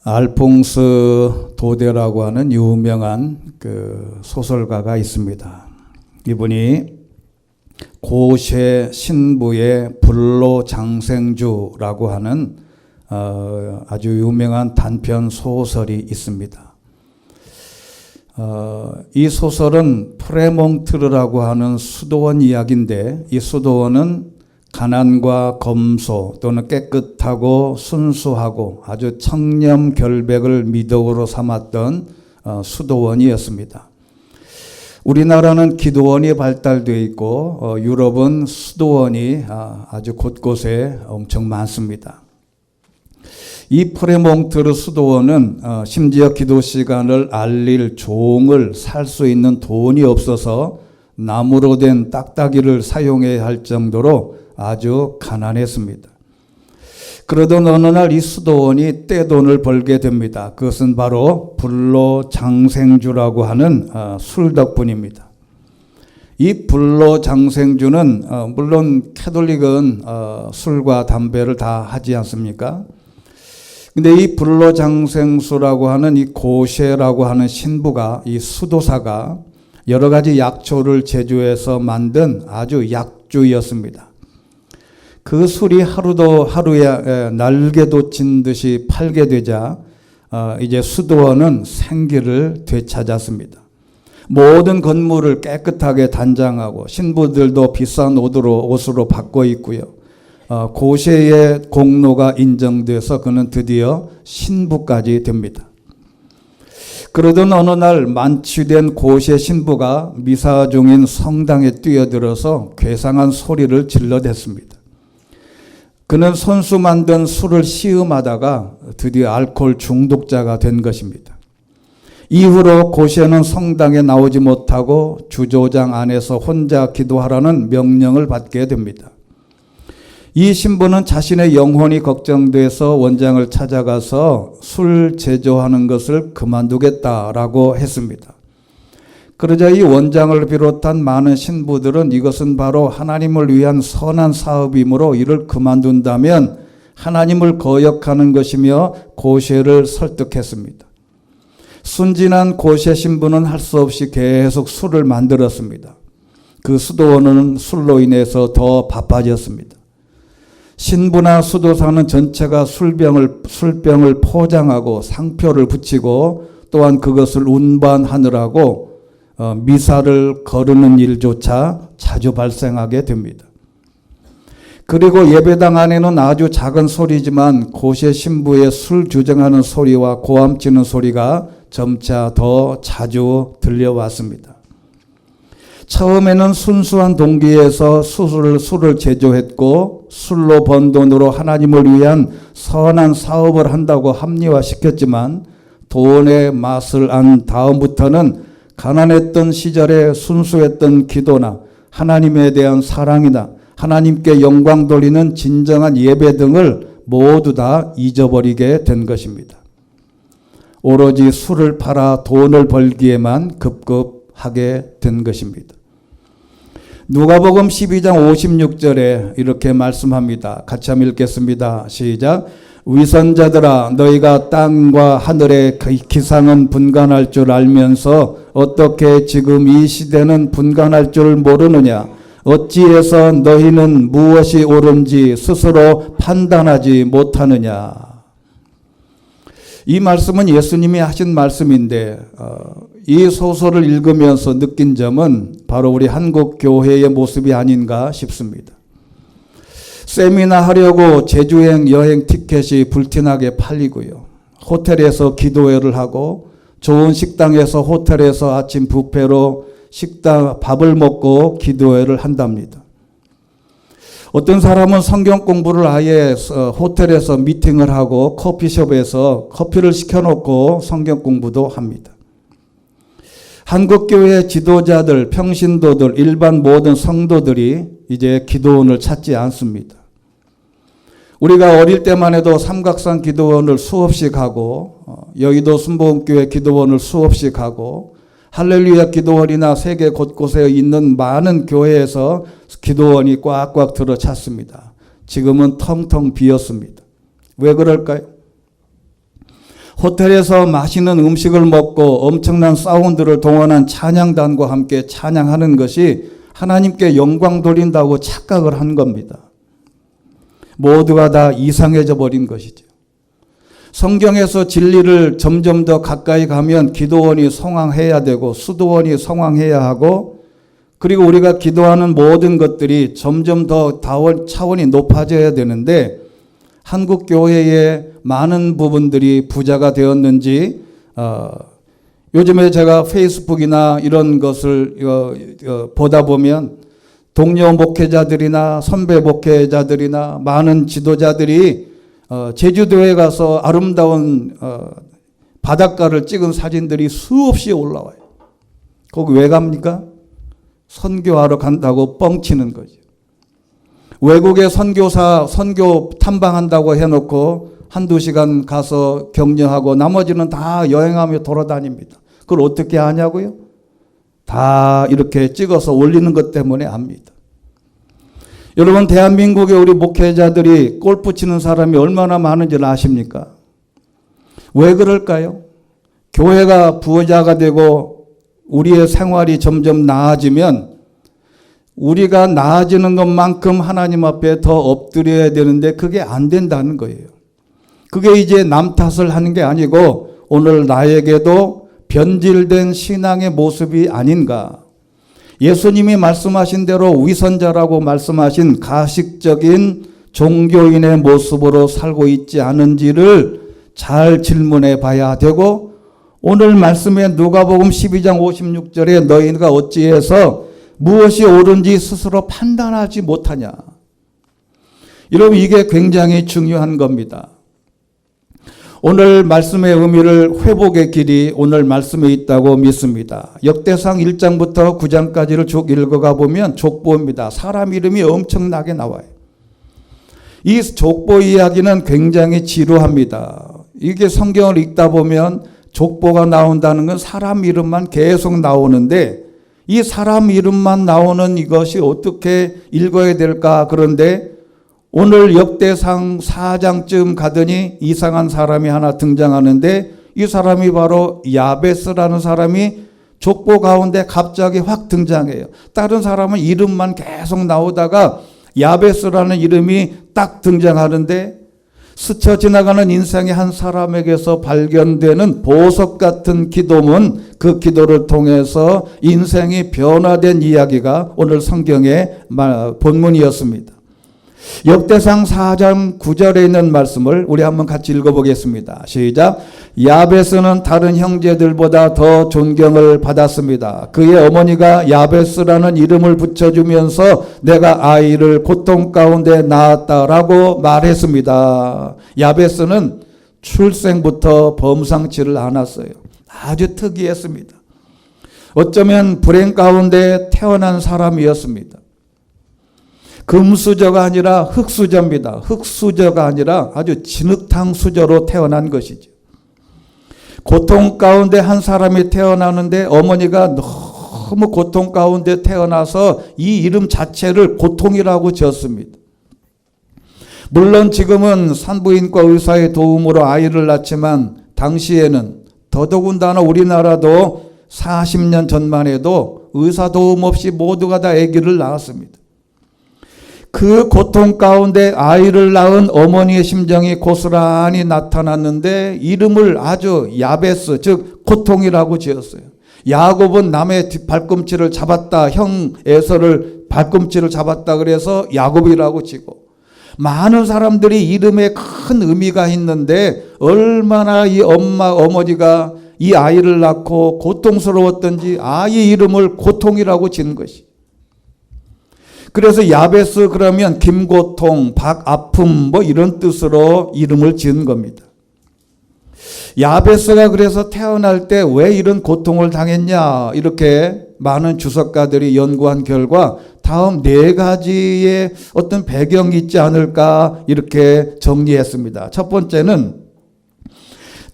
알퐁스 도데라고 하는 유명한 소설가가 있습니다. 이분이 고쉐 신부의 불로장생주라고 하는 아주 유명한 단편 소설이 있습니다. 이 소설은 프레몽트르라고 하는 수도원 이야기인데, 이 수도원은 가난과 검소 또는 깨끗하고 순수하고 아주 청렴결백을 미덕으로 삼았던 수도원이었습니다. 우리나라는 기도원이 발달되어 있고 유럽은 수도원이 아주 곳곳에 엄청 많습니다. 이 프레몽트르 수도원은 심지어 기도 시간을 알릴 종을 살 수 있는 돈이 없어서 나무로 된 딱따기를 사용해야 할 정도로 아주 가난했습니다. 그러던 어느 날 이 수도원이 떼돈을 벌게 됩니다. 그것은 바로 불로장생주라고 하는 술 덕분입니다. 이 불로장생주는 물론 캐톨릭은 술과 담배를 다 하지 않습니까? 근데 이 불로장생수라고 하는 이 고쉐라고 하는 신부가, 이 수도사가 여러 가지 약초를 제조해서 만든 아주 약주였습니다. 그 술이 하루에 날개 돋친 듯이 팔게 되자 이제 수도원은 생기를 되찾았습니다. 모든 건물을 깨끗하게 단장하고 신부들도 비싼 옷으로 바꿔 입고요. 고쉐의 공로가 인정돼서 그는 드디어 신부까지 됩니다. 그러던 어느 날 만취된 고쉐 신부가 미사 중인 성당에 뛰어들어서 괴상한 소리를 질러댔습니다. 그는 손수 만든 술을 시음하다가 드디어 알코올 중독자가 된 것입니다. 이후로 고쉐는 성당에 나오지 못하고 주조장 안에서 혼자 기도하라는 명령을 받게 됩니다. 이 신부는 자신의 영혼이 걱정돼서 원장을 찾아가서 술 제조하는 것을 그만두겠다라고 했습니다. 그러자 이 원장을 비롯한 많은 신부들은 이것은 바로 하나님을 위한 선한 사업이므로 이를 그만둔다면 하나님을 거역하는 것이며 고쉐를 설득했습니다. 순진한 고쉐 신부는 할 수 없이 계속 술을 만들었습니다. 그 수도원은 술로 인해서 더 바빠졌습니다. 신부나 수도사는 전체가 술병을 포장하고 상표를 붙이고 또한 그것을 운반하느라고 미사를 거르는 일조차 자주 발생하게 됩니다. 그리고 예배당 안에는 아주 작은 소리지만 고쉐 신부의 술 주정하는 소리와 고함치는 소리가 점차 더 자주 들려왔습니다. 처음에는 순수한 동기에서 술을 제조했고 술로 번 돈으로 하나님을 위한 선한 사업을 한다고 합리화시켰지만 돈의 맛을 안 다음부터는 가난했던 시절에 순수했던 기도나 하나님에 대한 사랑이나 하나님께 영광 돌리는 진정한 예배 등을 모두 다 잊어버리게 된 것입니다. 오로지 술을 팔아 돈을 벌기에만 급급하게 된 것입니다. 누가복음 12장 56절에 이렇게 말씀합니다. 같이 한번 읽겠습니다. 시작. 위선자들아, 너희가 땅과 하늘의 기상은 분간할 줄 알면서 어떻게 지금 이 시대는 분간할 줄 모르느냐? 어찌해서 너희는 무엇이 옳은지 스스로 판단하지 못하느냐? 이 말씀은 예수님이 하신 말씀인데 이 소설을 읽으면서 느낀 점은 바로 우리 한국 교회의 모습이 아닌가 싶습니다. 세미나 하려고 제주행 여행 티켓이 불티나게 팔리고요. 호텔에서 기도회를 하고 좋은 식당에서 호텔에서 아침 뷔페로 밥을 먹고 기도회를 한답니다. 어떤 사람은 성경 공부를 아예 호텔에서 미팅을 하고 커피숍에서 커피를 시켜놓고 성경 공부도 합니다. 한국교회 지도자들, 평신도들, 일반 모든 성도들이 이제 기도원을 찾지 않습니다. 우리가 어릴 때만 해도 삼각산 기도원을 수없이 가고 여의도 순복음교회 기도원을 수없이 가고 할렐루야 기도원이나 세계 곳곳에 있는 많은 교회에서 기도원이 꽉꽉 들어 찼습니다. 지금은 텅텅 비었습니다. 왜 그럴까요? 호텔에서 맛있는 음식을 먹고 엄청난 사운드를 동원한 찬양단과 함께 찬양하는 것이 하나님께 영광 돌린다고 착각을 한 겁니다. 모두가 다 이상해져 버린 것이죠. 성경에서 진리를 점점 더 가까이 가면 기도원이 성황해야 되고 수도원이 성황해야 하고, 그리고 우리가 기도하는 모든 것들이 점점 더 차원이 높아져야 되는데, 한국 교회의 많은 부분들이 부자가 되었는지 요즘에 제가 페이스북이나 이런 것을 보다 보면 동료 목회자들이나 선배 목회자들이나 많은 지도자들이 제주도에 가서 아름다운 바닷가를 찍은 사진들이 수없이 올라와요. 거기 왜 갑니까? 선교하러 간다고 뻥치는 거죠. 외국의 선교사 선교 탐방한다고 해놓고 한두 시간 가서 격려하고 나머지는 다 여행하며 돌아다닙니다. 그걸 어떻게 하냐고요? 다 이렇게 찍어서 올리는 것 때문에 압니다. 여러분, 대한민국의 우리 목회자들이 골프 치는 사람이 얼마나 많은지 아십니까? 왜 그럴까요? 교회가 부자가 되고 우리의 생활이 점점 나아지면 우리가 나아지는 것만큼 하나님 앞에 더 엎드려야 되는데 그게 안 된다는 거예요. 그게 이제 남 탓을 하는 게 아니고 오늘 나에게도 변질된 신앙의 모습이 아닌가. 예수님이 말씀하신 대로 위선자라고 말씀하신 가식적인 종교인의 모습으로 살고 있지 않은지를 잘 질문해 봐야 되고, 오늘 말씀에 누가복음 12장 56절에 너희가 어찌해서 무엇이 옳은지 스스로 판단하지 못하냐. 여러분, 이게 굉장히 중요한 겁니다. 오늘 말씀의 의미를 회복의 길이 오늘 말씀에 있다고 믿습니다. 역대상 1장부터 9장까지를 쭉 읽어가 보면 족보입니다. 사람 이름이 엄청나게 나와요. 이 족보 이야기는 굉장히 지루합니다. 이게 성경을 읽다 보면 족보가 나온다는 건 사람 이름만 계속 나오는데, 이 사람 이름만 나오는 이것이 어떻게 읽어야 될까? 그런데 오늘 역대상 4장쯤 가더니 이상한 사람이 하나 등장하는데, 이 사람이 바로 야베스라는 사람이 족보 가운데 갑자기 확 등장해요. 다른 사람은 이름만 계속 나오다가 야베스라는 이름이 딱 등장하는데, 스쳐 지나가는 인생의 한 사람에게서 발견되는 보석 같은 기도문, 그 기도를 통해서 인생이 변화된 이야기가 오늘 성경의 본문이었습니다. 역대상 4장 9절에 있는 말씀을 우리 한번 같이 읽어보겠습니다. 시작. 야베스는 다른 형제들보다 더 존경을 받았습니다. 그의 어머니가 야베스라는 이름을 붙여주면서 내가 아이를 고통 가운데 낳았다라고 말했습니다. 야베스는 출생부터 범상치를 않았어요. 아주 특이했습니다. 어쩌면 불행 가운데 태어난 사람이었습니다. 금수저가 아니라 흙수저입니다. 흙수저가 아니라 아주 진흙탕 수저로 태어난 것이죠. 고통 가운데 한 사람이 태어나는데 어머니가 너무 고통 가운데 태어나서 이 이름 자체를 고통이라고 지었습니다. 물론 지금은 산부인과 의사의 도움으로 아이를 낳지만 당시에는 더더군다나 우리나라도 40년 전만 해도 의사 도움 없이 모두가 다 아기를 낳았습니다. 그 고통 가운데 아이를 낳은 어머니의 심정이 고스란히 나타났는데 이름을 아주 야베스, 즉 고통이라고 지었어요. 야곱은 남의 발꿈치를 잡았다, 형 에서를 발꿈치를 잡았다 그래서 야곱이라고 지고, 많은 사람들이 이름에 큰 의미가 있는데 얼마나 이 어머니가 이 아이를 낳고 고통스러웠던지 아이 이름을 고통이라고 지은 것이. 그래서 야베스 그러면 김고통, 박아픔 뭐 이런 뜻으로 이름을 지은 겁니다. 야베스가 그래서 태어날 때 왜 이런 고통을 당했냐, 이렇게 많은 주석가들이 연구한 결과 다음 4가지의 어떤 배경이 있지 않을까 이렇게 정리했습니다. 첫 번째는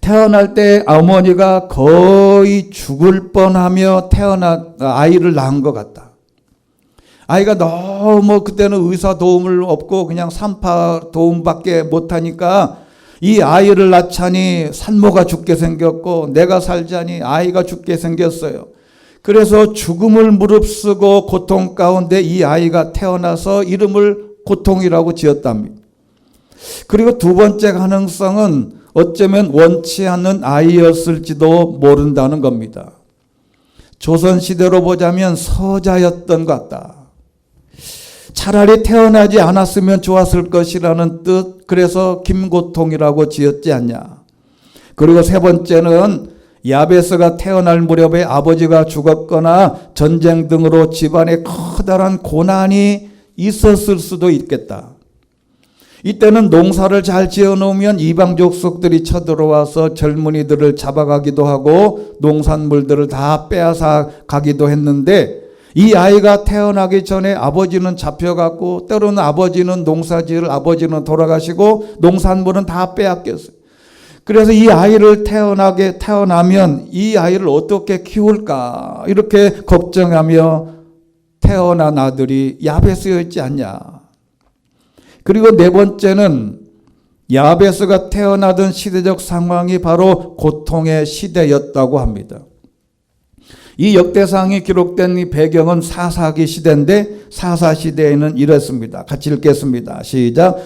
태어날 때 어머니가 거의 죽을 뻔하며 아이를 낳은 것 같다. 아이가 너무 그때는 의사 도움을 없고 그냥 산파 도움밖에 못하니까 이 아이를 낳자니 산모가 죽게 생겼고 내가 살자니 아이가 죽게 생겼어요. 그래서 죽음을 무릅쓰고 고통 가운데 이 아이가 태어나서 이름을 고통이라고 지었답니다. 그리고 두 번째 가능성은 어쩌면 원치 않는 아이였을지도 모른다는 겁니다. 조선시대로 보자면 서자였던 것 같다. 차라리 태어나지 않았으면 좋았을 것이라는 뜻, 그래서 김고통이라고 지었지 않냐. 그리고 세 번째는 야베스가 태어날 무렵에 아버지가 죽었거나 전쟁 등으로 집안에 커다란 고난이 있었을 수도 있겠다. 이때는 농사를 잘 지어놓으면 이방 족속들이 쳐들어와서 젊은이들을 잡아가기도 하고 농산물들을 다 빼앗아 가기도 했는데 이 아이가 태어나기 전에 아버지는 잡혀갔고 때로는 아버지는 농사지을 아버지는 돌아가시고 농산물은 다 빼앗겼어요. 그래서 이 아이를 태어나면 이 아이를 어떻게 키울까 이렇게 걱정하며 태어난 아들이 야베스였지 않냐. 그리고 네 번째는 야베스가 태어나던 시대적 상황이 바로 고통의 시대였다고 합니다. 이 역대상이 기록된 이 배경은 사사기 시대인데 사사 시대에는 이랬습니다. 같이 읽겠습니다. 시작.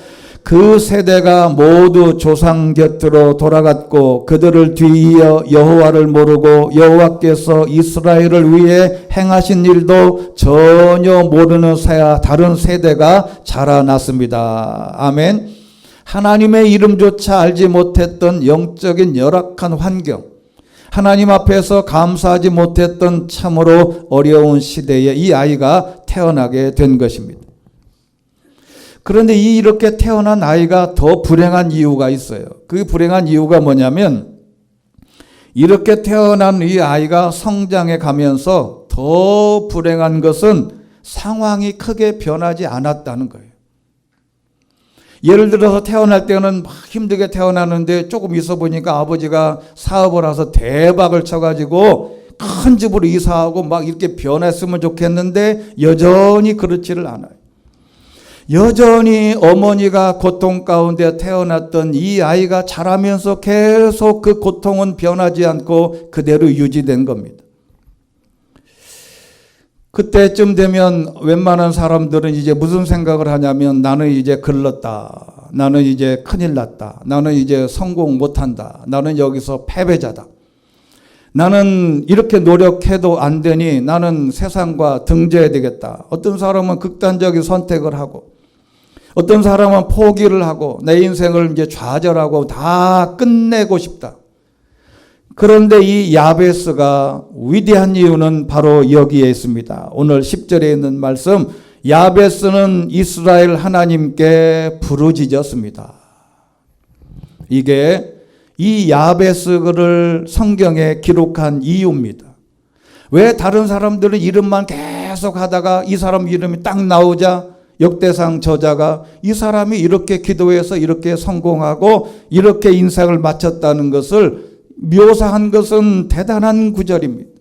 그 세대가 모두 조상 곁으로 돌아갔고 그들을 뒤이어 여호와를 모르고 여호와께서 이스라엘을 위해 행하신 일도 전혀 모르는 다른 세대가 자라났습니다. 아멘. 하나님의 이름조차 알지 못했던 영적인 열악한 환경, 하나님 앞에서 감사하지 못했던 참으로 어려운 시대에 이 아이가 태어나게 된 것입니다. 그런데 이렇게 태어난 아이가 더 불행한 이유가 있어요. 그 불행한 이유가 뭐냐면 이렇게 태어난 이 아이가 성장해 가면서 더 불행한 것은 상황이 크게 변하지 않았다는 거예요. 예를 들어서 태어날 때는 막 힘들게 태어나는데 조금 있어 보니까 아버지가 사업을 해서 대박을 쳐가지고 큰 집으로 이사하고 막 이렇게 변했으면 좋겠는데 여전히 그렇지를 않아요. 여전히 어머니가 고통 가운데 태어났던 이 아이가 자라면서 계속 그 고통은 변하지 않고 그대로 유지된 겁니다. 그때쯤 되면 웬만한 사람들은 이제 무슨 생각을 하냐면 나는 이제 글렀다. 나는 이제 큰일 났다. 나는 이제 성공 못한다. 나는 여기서 패배자다. 나는 이렇게 노력해도 안 되니 나는 세상과 등져야 되겠다. 어떤 사람은 극단적인 선택을 하고 어떤 사람은 포기를 하고 내 인생을 이제 좌절하고 다 끝내고 싶다. 그런데 이 야베스가 위대한 이유는 바로 여기에 있습니다. 오늘 10절에 있는 말씀, 야베스는 이스라엘 하나님께 부르짖었습니다. 이게 이 야베스를 성경에 기록한 이유입니다. 왜 다른 사람들은 이름만 계속 하다가 이 사람 이름이 딱 나오자 역대상 저자가 이 사람이 이렇게 기도해서 이렇게 성공하고 이렇게 인생을 마쳤다는 것을 묘사한 것은 대단한 구절입니다.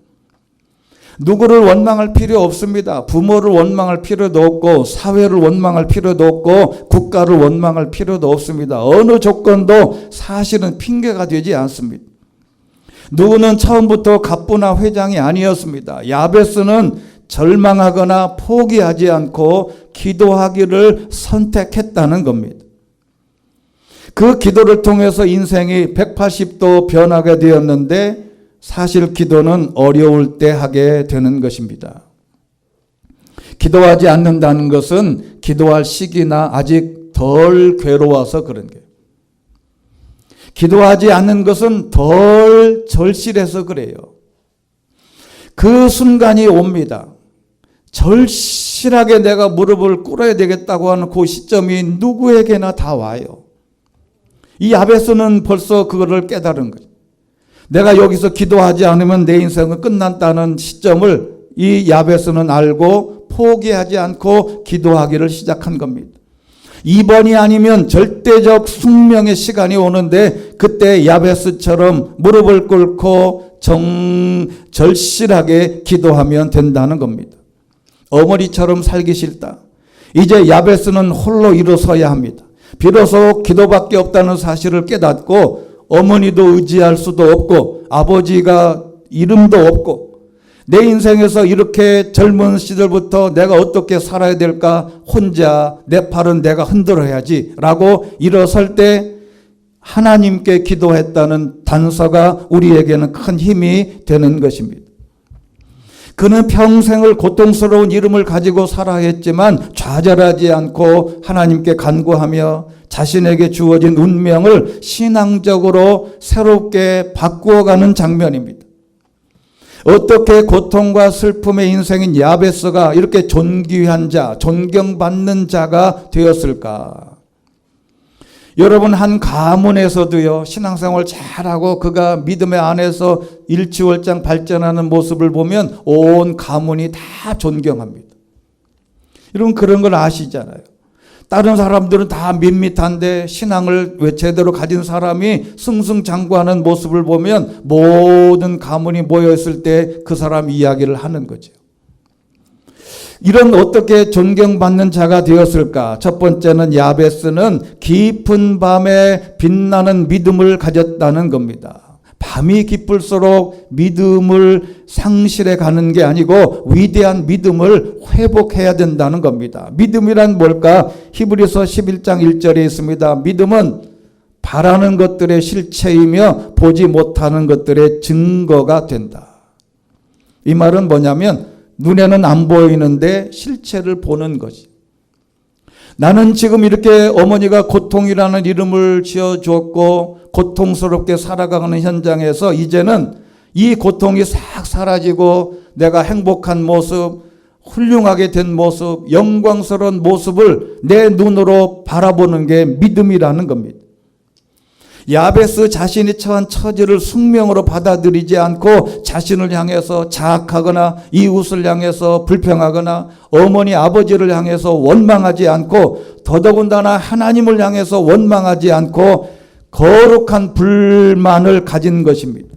누구를 원망할 필요 없습니다. 부모를 원망할 필요도 없고 사회를 원망할 필요도 없고 국가를 원망할 필요도 없습니다. 어느 조건도 사실은 핑계가 되지 않습니다. 누구는 처음부터 갑부나 회장이 아니었습니다. 야베스는 절망하거나 포기하지 않고 기도하기를 선택했다는 겁니다. 그 기도를 통해서 인생이 180도 변하게 되었는데 사실 기도는 어려울 때 하게 되는 것입니다. 기도하지 않는다는 것은 기도할 시기나 아직 덜 괴로워서 그런 거예요. 기도하지 않는 것은 덜 절실해서 그래요. 그 순간이 옵니다. 절실하게 내가 무릎을 꿇어야 되겠다고 하는 그 시점이 누구에게나 다 와요. 이 야베스는 벌써 그거를 깨달은 거죠. 내가 여기서 기도하지 않으면 내 인생은 끝난다는 시점을 이 야베스는 알고 포기하지 않고 기도하기를 시작한 겁니다. 2번이 아니면 절대적 숙명의 시간이 오는데 그때 야베스처럼 무릎을 꿇고 절실하게 기도하면 된다는 겁니다. 어머니처럼 살기 싫다. 이제 야베스는 홀로 일어서야 합니다. 비로소 기도밖에 없다는 사실을 깨닫고 어머니도 의지할 수도 없고 아버지가 이름도 없고 내 인생에서 이렇게 젊은 시절부터 내가 어떻게 살아야 될까, 혼자 내 팔은 내가 흔들어야지 라고 일어설 때 하나님께 기도했다는 단서가 우리에게는 큰 힘이 되는 것입니다. 그는 평생을 고통스러운 이름을 가지고 살아야 했지만 좌절하지 않고 하나님께 간구하며 자신에게 주어진 운명을 신앙적으로 새롭게 바꾸어가는 장면입니다. 어떻게 고통과 슬픔의 인생인 야베스가 이렇게 존귀한 자, 존경받는 자가 되었을까? 여러분, 한 가문에서도요, 신앙생활 잘하고 그가 믿음의 안에서 일취월장 발전하는 모습을 보면 온 가문이 다 존경합니다. 여러분, 그런 걸 아시잖아요. 다른 사람들은 다 밋밋한데 신앙을 왜 제대로 가진 사람이 승승장구하는 모습을 보면 모든 가문이 모여있을 때 그 사람 이야기를 하는 거죠. 이런 어떻게 존경받는 자가 되었을까? 첫 번째는 야베스는 깊은 밤에 빛나는 믿음을 가졌다는 겁니다. 밤이 깊을수록 믿음을 상실해 가는 게 아니고 위대한 믿음을 회복해야 된다는 겁니다. 믿음이란 뭘까? 히브리서 11장 1절에 있습니다. 믿음은 바라는 것들의 실체이며 보지 못하는 것들의 증거가 된다. 이 말은 뭐냐면 눈에는 안 보이는데 실체를 보는 거지. 나는 지금 이렇게 어머니가 고통이라는 이름을 지어주었고 고통스럽게 살아가는 현장에서 이제는 이 고통이 싹 사라지고 내가 행복한 모습, 훌륭하게 된 모습, 영광스러운 모습을 내 눈으로 바라보는 게 믿음이라는 겁니다. 야베스 자신이 처한 처지를 숙명으로 받아들이지 않고 자신을 향해서 자학하거나 이웃을 향해서 불평하거나 어머니 아버지를 향해서 원망하지 않고 더더군다나 하나님을 향해서 원망하지 않고 거룩한 불만을 가진 것입니다.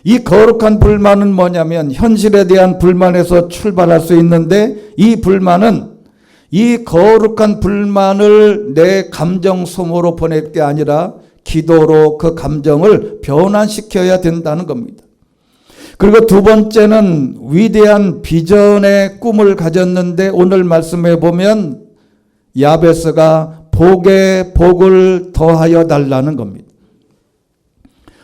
이 거룩한 불만은 뭐냐면 현실에 대한 불만에서 출발할 수 있는데 이 불만은 이 거룩한 불만을 내 감정 소모로 보낼 게 아니라 기도로 그 감정을 변환시켜야 된다는 겁니다. 그리고 두 번째는 위대한 비전의 꿈을 가졌는데 오늘 말씀해 보면 야베스가 복에 복을 더하여 달라는 겁니다.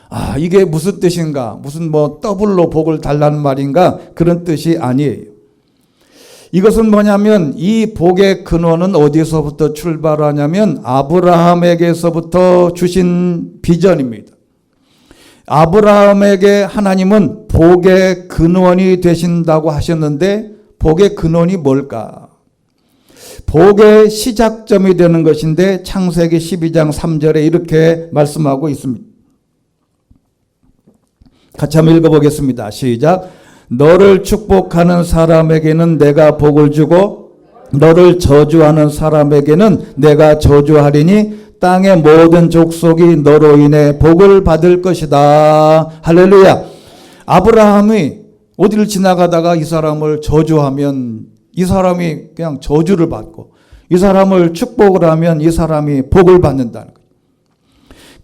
아, 이게 무슨 뜻인가? 무슨 더블로 복을 달라는 말인가? 그런 뜻이 아니에요. 이것은 뭐냐면 이 복의 근원은 어디서부터 출발하냐면 아브라함에게서부터 주신 비전입니다. 아브라함에게 하나님은 복의 근원이 되신다고 하셨는데 복의 근원이 뭘까? 복의 시작점이 되는 것인데 창세기 12장 3절에 이렇게 말씀하고 있습니다. 같이 한번 읽어보겠습니다. 시작. 너를 축복하는 사람에게는 내가 복을 주고 너를 저주하는 사람에게는 내가 저주하리니 땅의 모든 족속이 너로 인해 복을 받을 것이다. 할렐루야. 아브라함이 어디를 지나가다가 이 사람을 저주하면 이 사람이 그냥 저주를 받고 이 사람을 축복을 하면 이 사람이 복을 받는다는 거예요.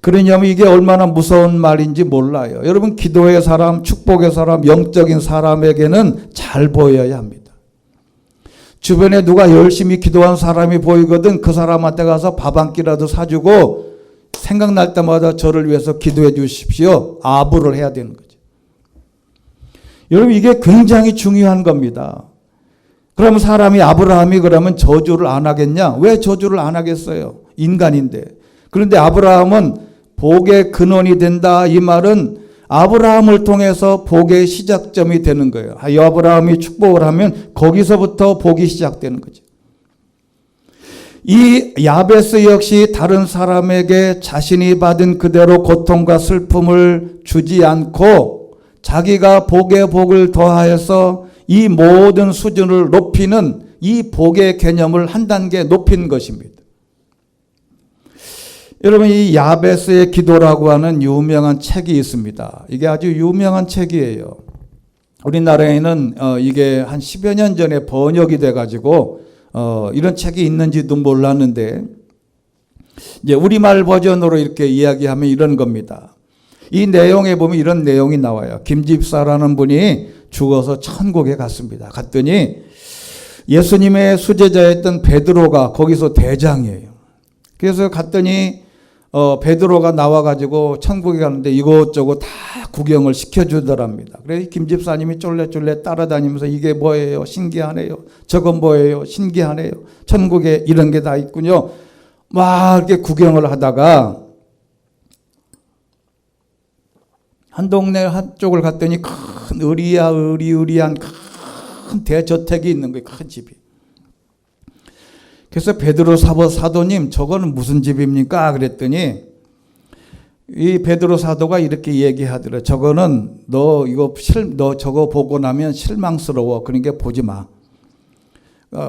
그러냐면 이게 얼마나 무서운 말인지 몰라요. 여러분, 기도의 사람, 축복의 사람, 영적인 사람에게는 잘 보여야 합니다. 주변에 누가 열심히 기도한 사람이 보이거든 그 사람한테 가서 밥 한 끼라도 사주고 생각날 때마다 저를 위해서 기도해 주십시오. 아부를 해야 되는 거죠. 여러분, 이게 굉장히 중요한 겁니다. 그럼 사람이 아브라함이 그러면 저주를 안 하겠냐? 왜 저주를 안 하겠어요? 인간인데. 그런데 아브라함은 복의 근원이 된다. 이 말은 아브라함을 통해서 복의 시작점이 되는 거예요. 아브라함이 축복을 하면 거기서부터 복이 시작되는 거죠. 이 야베스 역시 다른 사람에게 자신이 받은 그대로 고통과 슬픔을 주지 않고 자기가 복에 복을 더하여서 이 모든 수준을 높이는 이 복의 개념을 한 단계 높인 것입니다. 여러분, 이 야베스의 기도라고 하는 유명한 책이 있습니다. 이게 아주 유명한 책이에요. 우리나라에는 이게 한 10여 년 전에 번역이 돼가지고 이런 책이 있는지도 몰랐는데 이제 우리말 버전으로 이렇게 이야기하면 이런 겁니다. 이 내용에 보면 이런 내용이 나와요. 김집사라는 분이 죽어서 천국에 갔습니다. 갔더니 예수님의 수제자였던 베드로가 거기서 대장이에요. 그래서 갔더니 베드로가 나와가지고 천국에 가는데 이것저것 다 구경을 시켜주더랍니다. 그래서 김집사님이 쫄래쫄래 따라다니면서 이게 뭐예요? 신기하네요. 저건 뭐예요? 신기하네요. 천국에 이런 게 다 있군요. 막 이렇게 구경을 하다가 한 동네 한쪽을 갔더니 큰 으리으리한 큰 대저택이 있는 거예요. 큰 집이. 그래서 베드로 사도님 저거는 무슨 집입니까? 그랬더니 이 베드로 사도가 이렇게 얘기하더라. 저거는 너 저거 보고 나면 실망스러워. 그러니까 보지 마.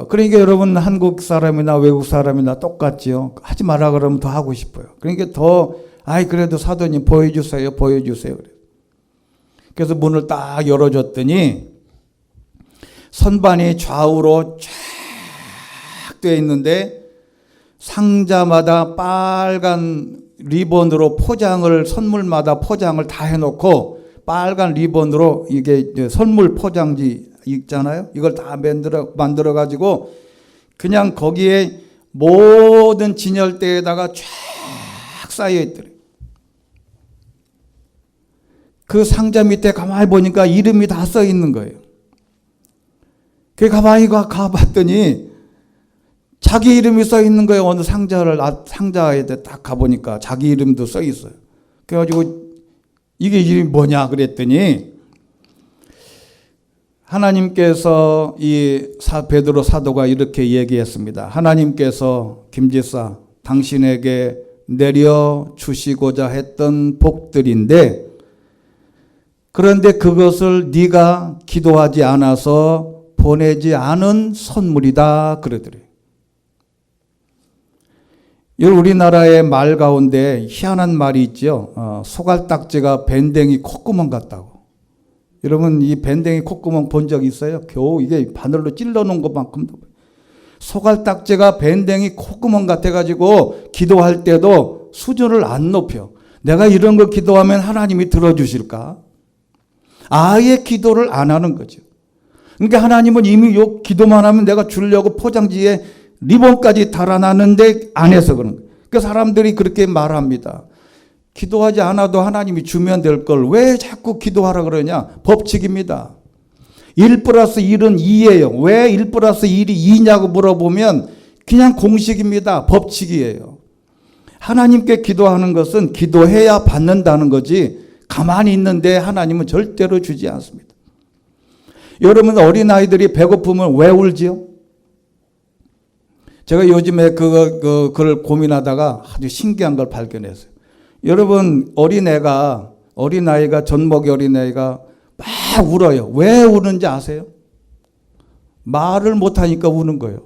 그러니까 여러분 한국 사람이나 외국 사람이나 똑같지요. 하지 마라 그러면 더 하고 싶어요. 그러니까 그래도 사도님 보여주세요. 그래. 그래서 문을 딱 열어줬더니 선반이 좌우로 쫙 되어 있는데 상자마다 빨간 리본으로 선물마다 포장을 다 해놓고 빨간 리본으로 이게 선물 포장지 있잖아요. 이걸 다 만들어 가지고 그냥 거기에 모든 진열대에다가 쫙 쌓여 있더래요. 그 상자 밑에 가만히 보니까 이름이 다 써 있는 거예요. 그 가만히 가봤더니 자기 이름이 써 있는 거예요. 어느 상자에 딱 가보니까 자기 이름도 써 있어요. 그래가지고 이게 이름이 뭐냐 그랬더니 하나님께서 베드로 사도가 이렇게 얘기했습니다. 하나님께서 김집사 당신에게 내려주시고자 했던 복들인데 그런데 그것을 네가 기도하지 않아서 보내지 않은 선물이다 그러더래요. 우리나라의 말 가운데 희한한 말이 있죠. 소갈딱지가 밴댕이 콧구멍 같다고. 여러분 이 밴댕이 콧구멍 본 적 있어요? 겨우 이게 바늘로 찔러 놓은 것만큼도. 소갈딱지가 밴댕이 콧구멍 같아가지고 기도할 때도 수준을 안 높여. 내가 이런 거 기도하면 하나님이 들어주실까? 아예 기도를 안 하는 거죠. 그러니까 하나님은 이미 요 기도만 하면 내가 주려고 포장지에 리본까지 달아놨는데 안 해서 그런 거예요. 그 사람들이 그렇게 말합니다. 기도하지 않아도 하나님이 주면 될 걸 왜 자꾸 기도하라 그러냐? 법칙입니다. 1 플러스 1은 2예요. 왜 1 플러스 1이 2냐고 물어보면 그냥 공식입니다. 법칙이에요. 하나님께 기도하는 것은 기도해야 받는다는 거지 가만히 있는데 하나님은 절대로 주지 않습니다. 여러분 어린아이들이 배고프면 왜 울지요? 제가 요즘에 그걸 고민하다가 아주 신기한 걸 발견했어요. 여러분 어린아이가 젖먹이 어린아이가 막 울어요. 왜 우는지 아세요? 말을 못하니까 우는 거예요.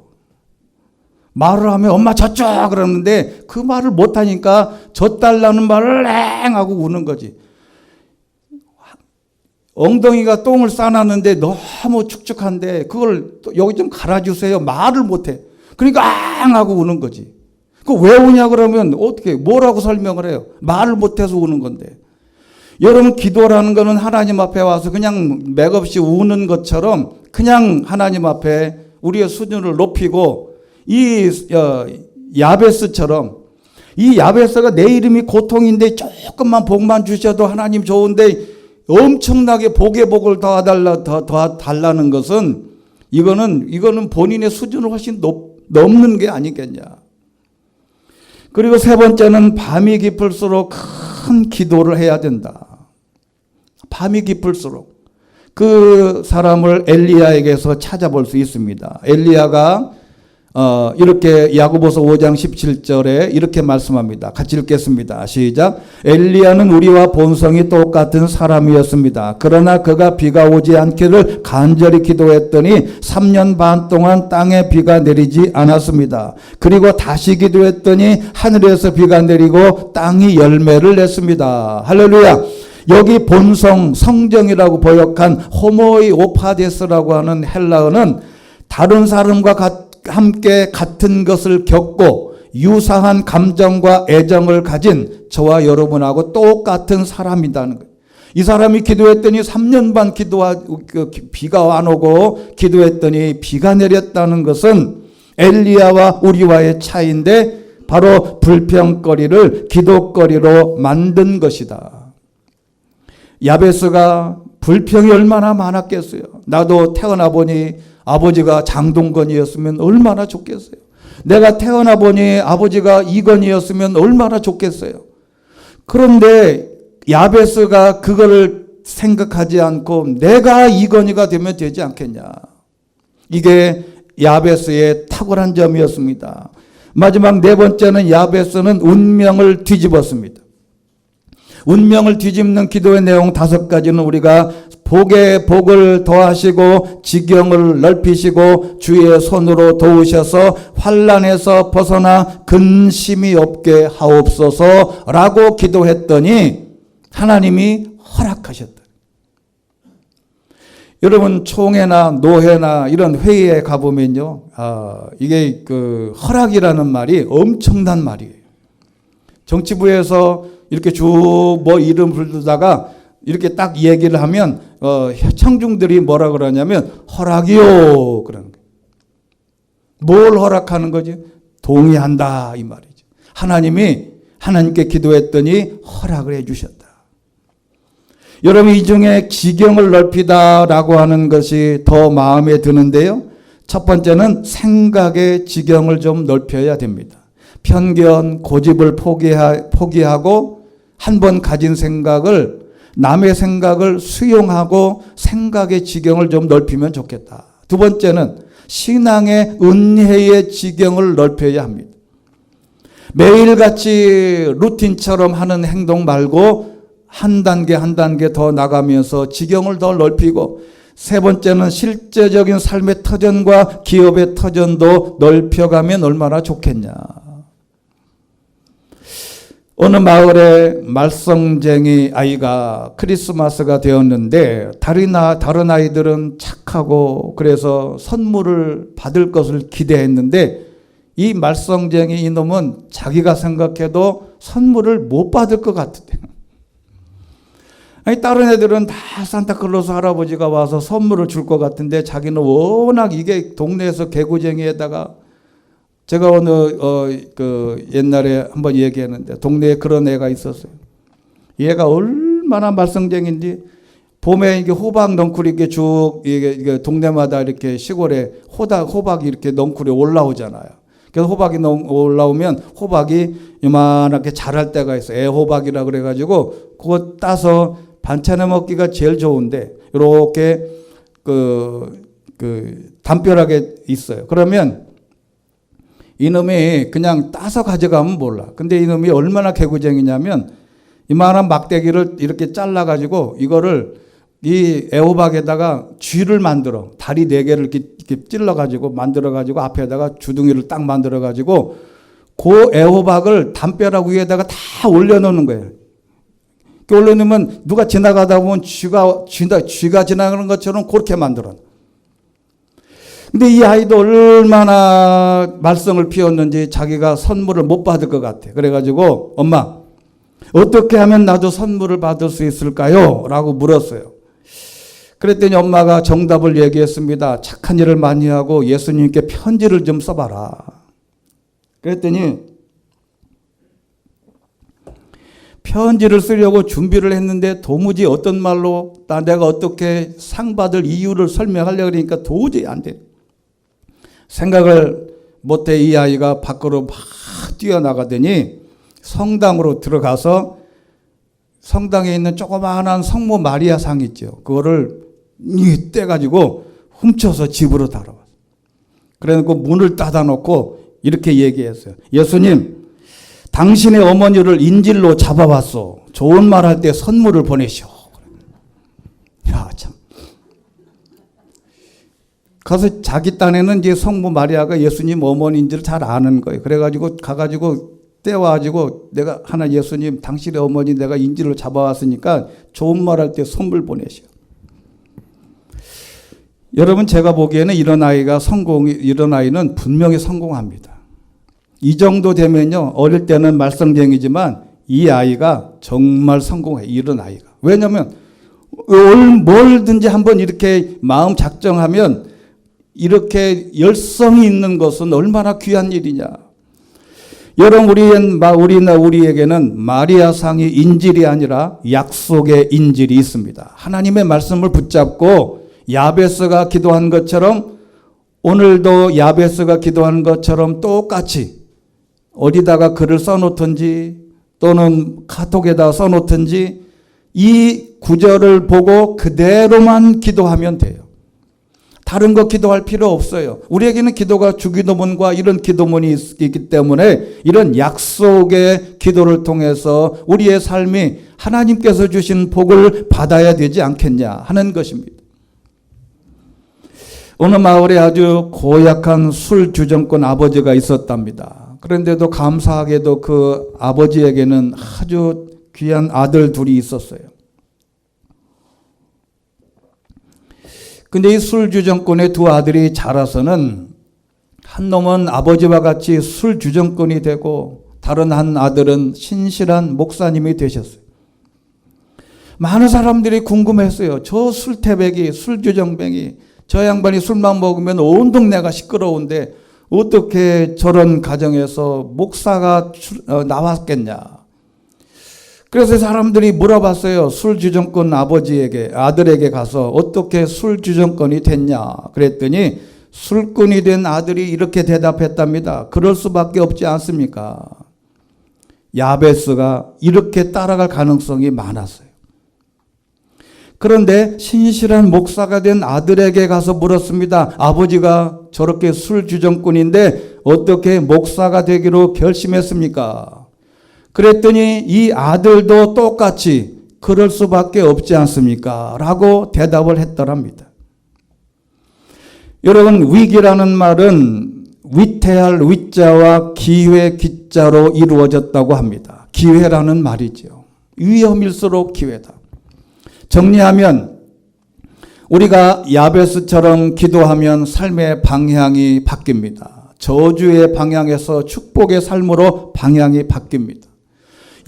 말을 하면 엄마 젖줘 그러는데 그 말을 못하니까 젖달라는 말을 랭 하고 우는 거지. 엉덩이가 똥을 싸놨는데 너무 축축한데 그걸 여기 좀 갈아주세요. 말을 못해. 그러니까 앙 하고 우는 거지. 그 왜 우냐 그러면 어떻게 뭐라고 설명을 해요? 말을 못해서 우는 건데. 여러분 기도라는 거는 하나님 앞에 와서 그냥 맥없이 우는 것처럼 그냥 하나님 앞에 우리의 수준을 높이고 이 야베스처럼 이 야베스가 내 이름이 고통인데 조금만 복만 주셔도 하나님 좋은데 엄청나게 복의 복을 더 달라는 것은 이거는 본인의 수준을 훨씬 넘는 게 아니겠냐. 그리고 세 번째는 밤이 깊을수록 큰 기도를 해야 된다. 밤이 깊을수록 그 사람을 엘리야에게서 찾아볼 수 있습니다. 엘리야가 이렇게 야고보서 5장 17절에 이렇게 말씀합니다. 같이 읽겠습니다. 시작. 엘리야는 우리와 본성이 똑같은 사람이었습니다. 그러나 그가 비가 오지 않기를 간절히 기도했더니 3년 반 동안 땅에 비가 내리지 않았습니다. 그리고 다시 기도했더니 하늘에서 비가 내리고 땅이 열매를 냈습니다. 할렐루야. 여기 본성, 성정이라고 번역한 호모이 오파데스라고 하는 헬라어는 다른 사람과 함께 같은 것을 겪고 유사한 감정과 애정을 가진 저와 여러분하고 똑같은 사람이라는 거예요. 이 사람이 기도했더니 3년 반 비가 안 오고 기도했더니 비가 내렸다는 것은 엘리야와 우리와의 차이인데 바로 불평거리를 기도거리로 만든 것이다. 야베스가 불평이 얼마나 많았겠어요. 나도 태어나 보니 아버지가 장동건이었으면 얼마나 좋겠어요. 내가 태어나 보니 아버지가 이건이었으면 얼마나 좋겠어요. 그런데 야베스가 그거를 생각하지 않고 내가 이건희가 되면 되지 않겠냐. 이게 야베스의 탁월한 점이었습니다. 마지막 네 번째는 야베스는 운명을 뒤집었습니다. 운명을 뒤집는 기도의 내용 5가지는 우리가 복에 복을 더하시고 지경을 넓히시고 주의 손으로 도우셔서 환난에서 벗어나 근심이 없게 하옵소서라고 기도했더니 하나님이 허락하셨다. 여러분 총회나 노회나 이런 회의에 가보면요, 이게 그 허락이라는 말이 엄청난 말이에요. 정치부에서 이렇게 쭉 뭐 이름 부르다가 이렇게 딱 얘기를 하면 청중들이 뭐라 그러냐면 허락이요 그러는 거예요. 뭘 허락하는 거지? 동의한다 이 말이죠. 하나님이 하나님께 기도했더니 허락을 해주셨다. 여러분 이 중에 지경을 넓히다라고 하는 것이 더 마음에 드는데요. 첫 번째는 생각의 지경을 좀 넓혀야 됩니다. 편견, 고집을 포기하고 한 번 가진 생각을 남의 생각을 수용하고 생각의 지경을 좀 넓히면 좋겠다. 두 번째는 신앙의 은혜의 지경을 넓혀야 합니다. 매일같이 루틴처럼 하는 행동 말고 한 단계 한 단계 더 나가면서 지경을 더 넓히고 세 번째는 실제적인 삶의 터전과 기업의 터전도 넓혀가면 얼마나 좋겠냐. 어느 마을에 말썽쟁이 아이가 크리스마스가 되었는데 다른 아이들은 착하고 그래서 선물을 받을 것을 기대했는데 이 말썽쟁이 이놈은 자기가 생각해도 선물을 못 받을 것 같은데 아니 다른 애들은 다 산타클로스 할아버지가 와서 선물을 줄 것 같은데 자기는 워낙 이게 동네에서 개구쟁이에다가 제가 어느 옛날에 한번 얘기했는데 동네에 그런 애가 있었어요. 얘가 얼마나 말썽쟁인지 봄에 이게 호박 넝쿨이 이렇게 쭉 이게 동네마다 이렇게 시골에 호박이 이렇게 넝쿨이 올라오잖아요. 그래서 호박이 올라오면 호박이 이만하게 자랄 때가 있어요. 애호박이라 그래가지고 그거 따서 반찬에 먹기가 제일 좋은데 이렇게 담벼락에 있어요. 그러면 이놈이 그냥 따서 가져가면 몰라. 근데 이놈이 얼마나 개구쟁이냐면 이만한 막대기를 이렇게 잘라가지고 이거를 이 애호박에다가 쥐를 만들어 다리 4개를 이렇게 찔러가지고 만들어가지고 앞에다가 주둥이를 딱 만들어가지고 그 애호박을 담벼락 위에다가 다 올려놓는 거예요. 올려놓으면 누가 지나가다 보면 쥐가 지나가는 것처럼 그렇게 만들어. 근데 이 아이도 얼마나 말썽을 피웠는지 자기가 선물을 못 받을 것 같아. 그래가지고 엄마 어떻게 하면 나도 선물을 받을 수 있을까요? 라고 물었어요. 그랬더니 엄마가 정답을 얘기했습니다. 착한 일을 많이 하고 예수님께 편지를 좀 써봐라. 그랬더니 편지를 쓰려고 준비를 했는데 도무지 어떤 말로 내가 어떻게 상 받을 이유를 설명하려고 그러니까 도저히 안 돼. 생각을 못해 이 아이가 밖으로 막 뛰어나가더니 성당으로 들어가서 성당에 있는 조그마한 성모 마리아 상 있죠. 그거를 떼가지고 훔쳐서 집으로 달아왔어요. 그래놓고 문을 닫아놓고 이렇게 얘기했어요. 예수님, 당신의 어머니를 인질로 잡아왔어. 좋은 말 할 때 선물을 보내시오. 야, 참. 가서 자기 딴에는 이제 성모 마리아가 예수님 어머니인 줄 잘 아는 거예요. 그래가지고 가가지고 떼와가지고 내가 하나 예수님 당신의 어머니 내가 인질로 잡아왔으니까 좋은 말 할 때 선물 보내시오. 여러분 제가 보기에는 이런 아이는 분명히 성공합니다. 이 정도 되면요, 어릴 때는 말썽쟁이지만 이 아이가 정말 성공해. 이런 아이가. 왜냐면 뭐든지 한번 이렇게 마음 작정하면 이렇게 열성이 있는 것은 얼마나 귀한 일이냐. 여러분, 우리에게는 마리아상이 인질이 아니라 약속의 인질이 있습니다. 하나님의 말씀을 붙잡고 야베스가 기도한 것처럼, 오늘도 야베스가 기도한 것처럼 똑같이 어디다가 글을 써놓든지 또는 카톡에다 써놓든지 이 구절을 보고 그대로만 기도하면 돼요. 다른 거 기도할 필요 없어요. 우리에게는 기도가 주기도문과 이런 기도문이 있기 때문에 이런 약속의 기도를 통해서 우리의 삶이 하나님께서 주신 복을 받아야 되지 않겠냐 하는 것입니다. 어느 마을에 아주 고약한 술 주정권 아버지가 있었답니다. 그런데도 감사하게도 그 아버지에게는 아주 귀한 아들 둘이 있었어요. 근데 이 술주정권의 두 아들이 자라서는 한 놈은 아버지와 같이 술주정권이 되고 다른 한 아들은 신실한 목사님이 되셨어요. 많은 사람들이 궁금했어요. 저 술태백이, 술주정뱅이, 저 양반이 술만 먹으면 온 동네가 시끄러운데 어떻게 저런 가정에서 목사가 나왔겠냐. 그래서 사람들이 물어봤어요. 술주정권 아들에게 가서 어떻게 술주정권이 됐냐. 그랬더니 술꾼이 된 아들이 이렇게 대답했답니다. 그럴 수밖에 없지 않습니까? 야베스가 이렇게 따라갈 가능성이 많았어요. 그런데 신실한 목사가 된 아들에게 가서 물었습니다. 아버지가 저렇게 술주정꾼인데 어떻게 목사가 되기로 결심했습니까? 그랬더니 이 아들도 똑같이 그럴 수밖에 없지 않습니까? 라고 대답을 했더랍니다. 여러분, 위기라는 말은 위태할 위자와 기회 기자로 이루어졌다고 합니다. 기회라는 말이죠. 위험일수록 기회다. 정리하면 우리가 야베스처럼 기도하면 삶의 방향이 바뀝니다. 저주의 방향에서 축복의 삶으로 방향이 바뀝니다.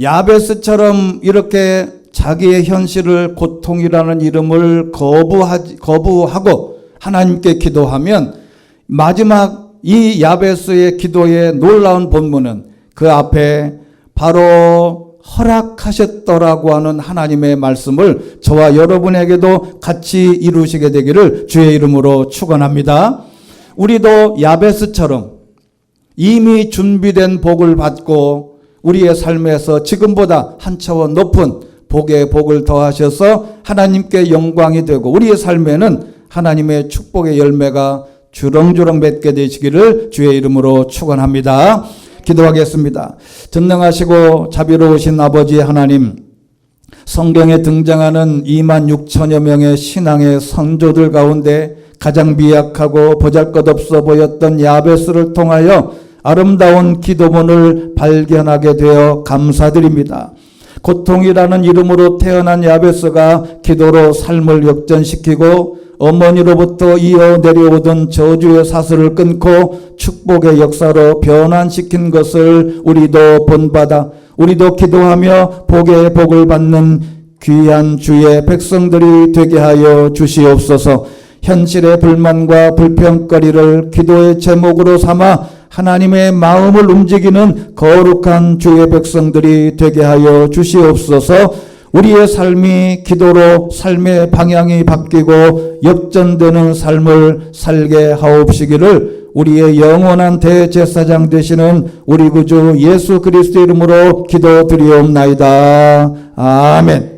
야베스처럼 이렇게 자기의 현실을 고통이라는 이름을 거부하고 하나님께 기도하면 마지막 이 야베스의 기도의 놀라운 본문은 그 앞에 바로 허락하셨더라고 하는 하나님의 말씀을 저와 여러분에게도 같이 이루시게 되기를 주의 이름으로 축원합니다. 우리도 야베스처럼 이미 준비된 복을 받고 우리의 삶에서 지금보다 한 차원 높은 복에 복을 더하셔서 하나님께 영광이 되고 우리의 삶에는 하나님의 축복의 열매가 주렁주렁 맺게 되시기를 주의 이름으로 축원합니다. 기도하겠습니다. 전능하시고 자비로우신 아버지 하나님, 성경에 등장하는 2만 6천여 명의 신앙의 선조들 가운데 가장 미약하고 보잘것없어 보였던 야베스를 통하여 아름다운 기도문을 발견하게 되어 감사드립니다. 고통이라는 이름으로 태어난 야베스가 기도로 삶을 역전시키고 어머니로부터 이어 내려오던 저주의 사슬을 끊고 축복의 역사로 변환시킨 것을 우리도 본받아 우리도 기도하며 복의 복을 받는 귀한 주의 백성들이 되게 하여 주시옵소서. 현실의 불만과 불평거리를 기도의 제목으로 삼아 하나님의 마음을 움직이는 거룩한 주의 백성들이 되게 하여 주시옵소서. 우리의 삶이 기도로 삶의 방향이 바뀌고 역전되는 삶을 살게 하옵시기를 우리의 영원한 대제사장 되시는 우리 구주 예수 그리스도 이름으로 기도드리옵나이다. 아멘.